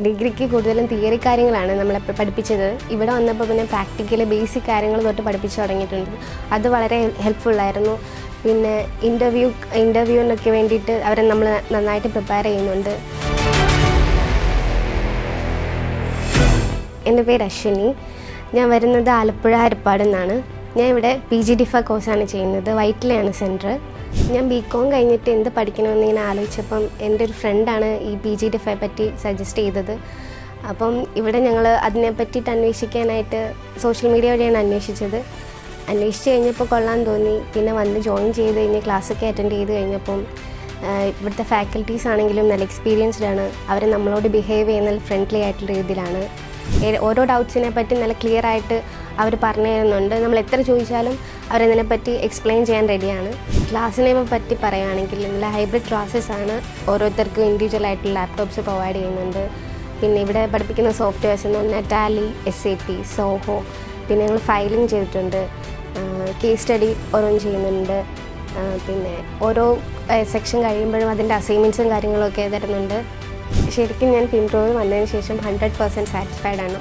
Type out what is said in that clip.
ഡിഗ്രിക്ക് കൂടുതലും തിയറി കാര്യങ്ങളാണ് നമ്മളെ പഠിപ്പിച്ചത്. ഇവിടെ വന്നപ്പോൾ പിന്നെ പ്രാക്ടിക്കൽ ബേസിക് കാര്യങ്ങൾ തൊട്ട് പഠിപ്പിച്ച് തുടങ്ങിയിട്ടുണ്ട്. അത് വളരെ ഹെൽപ്ഫുള്ളായിരുന്നു. പിന്നെ ഇൻ്റർവ്യൂവിനൊക്കെ വേണ്ടിയിട്ട് അവരെ നമ്മൾ നന്നായിട്ട് പ്രിപ്പയർ ചെയ്യുന്നുണ്ട്. എൻ്റെ പേര് അശ്വിനി. ഞാൻ വരുന്നത് ആലപ്പുഴ ഹരിപ്പാട് നിന്നാണ്. ഞാൻ ഇവിടെ PGDFA കോഴ്സാണ് ചെയ്യുന്നത്. വൈറ്റിലയാണ് സെൻറ്റർ. ഞാൻ BCom കഴിഞ്ഞിട്ട് എന്ത് പഠിക്കണമെന്ന് ഇങ്ങനെ ആലോചിച്ചപ്പം എൻ്റെ ഒരു ഫ്രണ്ടാണ് ഈ PGDFA പറ്റി സജസ്റ്റ് ചെയ്തത്. അപ്പം ഇവിടെ ഞങ്ങൾ അതിനെപ്പറ്റിയിട്ട് അന്വേഷിക്കാനായിട്ട് സോഷ്യൽ മീഡിയ വഴിയാണ് അന്വേഷിച്ച് കഴിഞ്ഞപ്പോൾ കൊള്ളാൻ തോന്നി. പിന്നെ വന്ന് ജോയിൻ ചെയ്ത് കഴിഞ്ഞ് ക്ലാസ്സൊക്കെ അറ്റൻഡ് ചെയ്ത് കഴിഞ്ഞപ്പം ഇവിടുത്തെ ഫാക്കൽറ്റീസ് ആണെങ്കിലും നല്ല എക്സ്പീരിയൻസ്ഡ് ആണ്. അവർ നമ്മളോട് ബിഹേവ് ചെയ്യുന്ന ഫ്രണ്ട്ലി ആയിട്ടുള്ള രീതിയിലാണ്. ഓരോ ഡൗട്ട്സിനെ പറ്റി നല്ല ക്ലിയർ ആയിട്ട് അവർ പറഞ്ഞു തരുന്നുണ്ട്. നമ്മൾ എത്ര ചോദിച്ചാലും അവരതിനെപ്പറ്റി എക്സ്പ്ലെയിൻ ചെയ്യാൻ റെഡിയാണ്. ക്ലാസ്സിനെ പറ്റി പറയുകയാണെങ്കിൽ നല്ല ഹൈബ്രിഡ് ക്ലാസ്സസ് ആണ്. ഓരോരുത്തർക്കും ഇൻഡിവിജ്വൽ ആയിട്ടുള്ള ലാപ്ടോപ്സ് പ്രൊവൈഡ് ചെയ്യുന്നുണ്ട്. പിന്നെ ഇവിടെ പഠിപ്പിക്കുന്ന സോഫ്റ്റ്വെയർസ് എന്ന് പറഞ്ഞാൽ ടാലി, SAP, സോഹോ. പിന്നെ ഞങ്ങൾ ഫയലിംഗ് ചെയ്തിട്ടുണ്ട്. കേസ് സ്റ്റഡി ഓരോന്നും ചെയ്യുന്നുണ്ട്. പിന്നെ ഓരോ സെക്ഷൻ കഴിയുമ്പോഴും അതിൻ്റെ അസൈൻമെൻറ്റ്സും കാര്യങ്ങളൊക്കെ തരുന്നുണ്ട്. ശരിക്കും ഞാൻ ഫിംപ്രോയിൽ വന്നതിന് ശേഷം 100% സാറ്റിസ്ഫൈഡ് ആണ്.